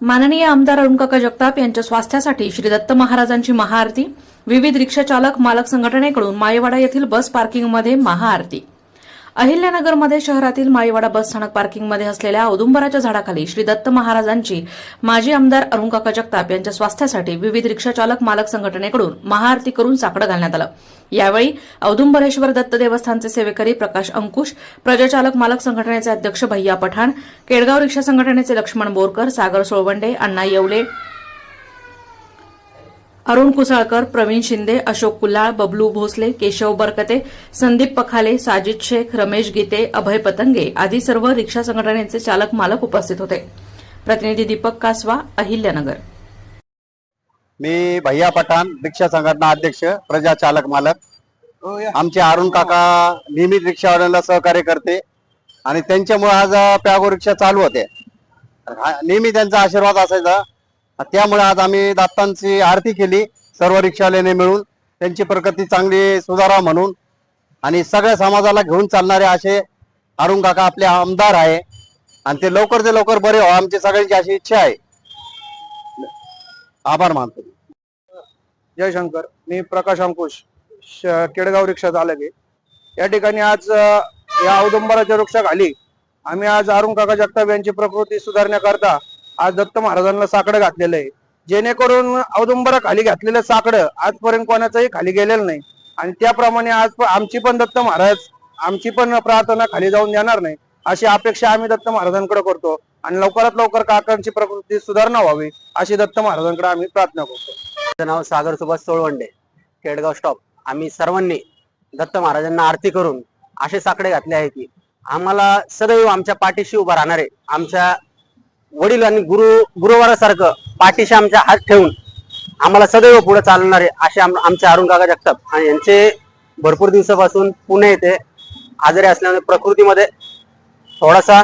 माननीय आमदार अरुणकाका जगताप यांच्या स्वास्थ्यासाठी श्री दत्त महाराजांची महाआरती, विविध रिक्षा चालक मालक संघटनेकडून माळीवाडा येथील बस पार्किंगमध्ये महाआरती। अहिल्यानगरमध्ये शहरातील माळीवाडा बस स्थानक पार्किंगमध्ये असलेल्या औदुंबराच्या झाडाखाली श्री दत्त महाराजांची माजी आमदार अरुणकाका जगताप यांच्या स्वास्थ्यासाठी विविध रिक्षा चालक मालक संघटनेकडून महाआरती करून साकडं घालण्यात आलं। यावेळी औदुंबरेश्वर दत्त देवस्थानचे सेवेकरी प्रकाश अंकुश, प्रजाचालक मालक संघटनेचे अध्यक्ष भैया पठाण, केडगाव रिक्षा संघटनेचे लक्ष्मण बोरकर, सागर सोळवंडे, अण्णा येवले, अरुण कुसाळकर, प्रवीण शिंदे, अशोक कुल्हाळ, बबलू भोसले, केशव बरकते, संदीप पखाले, साजिद शेख, रमेश गीते, अभय पतंगे आदी सर्व रिक्षा संघटनेचे चालक मालक उपस्थित होते। प्रतिनिधी दीपक कासवा, अहिल्यानगर। मी भैया पठाण, रिक्षा संघटना अध्यक्ष, प्रजा चालक मालक। आमचे अरुण काका नियमित रिक्षावाल्यांना सहकार्य करते आणि त्यांच्यामुळे आज पॅगो रिक्षा चालू होते। नेहमी त्यांचा आशीर्वाद असायचा, त्यामुळे आज आम्ही दत्तांची आरती केली सर्व रिक्षावाल्यांनी मिळून। त्यांची प्रकृती चांगली सुधारा म्हणून आणि सगळ्या समाजाला घेऊन चालणारे असे अरुण काका आपले आमदार आहे आणि ते लवकर बरे व्हावे आमची सगळ्यांची अशी इच्छा आहे। आभार मानतो। जय शंकर। मी प्रकाश अंकुश, केडगाव रिक्षा चालक आहे। या ठिकाणी आज या औदुंबराच्या वृक्षाखाली आम्ही आज अरुण काका जगताप यांची प्रकृती सुधारण्याकरता आज दत्त महाराजांना साकडं घातलेलं आहे, जेणेकरून औदुंबरा खाली घातलेलं साकडं आजपर्यंत कोणाचंही खाली गेलेलं नाही आणि त्याप्रमाणे आज आमची पण दत्त महाराज आमची पण प्रार्थना खाली जाऊन देणार नाही अशी अपेक्षा आम्ही दत्त महाराजांकडे करतो आणि लवकरात लवकर काकांची प्रकृती सुधारणा व्हावी अशी दत्त महाराजांकडे आम्ही प्रार्थना करतो। माझं नाव सागर सुभाष सोळवंडे, केडगाव स्टॉप। आम्ही सर्वांनी दत्त महाराजांना आरती करून असे साकडे घातले आहे की आम्हाला सदैव आमच्या पाठीशी उभा राहणारे, आमच्या वडील आणि गुरुवारासारखं पाठीशी आमच्या हात ठेवून आम्हाला सदैव पुढे चालणारे असे आमचे अरुण काका जगताप आणि यांचे भरपूर दिवसापासून पुणे येथे आजारी असल्यामुळे प्रकृतीमध्ये थोडासा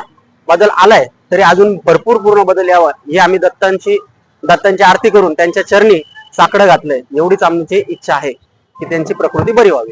बदल आलाय, तरी अजून भरपूर पूर्ण बदल यावा ही आम्ही दत्तांची आरती करून त्यांच्या चरणी साकडं घातलंय। एवढीच आमची इच्छा आहे की त्यांची प्रकृती बरी व्हावी।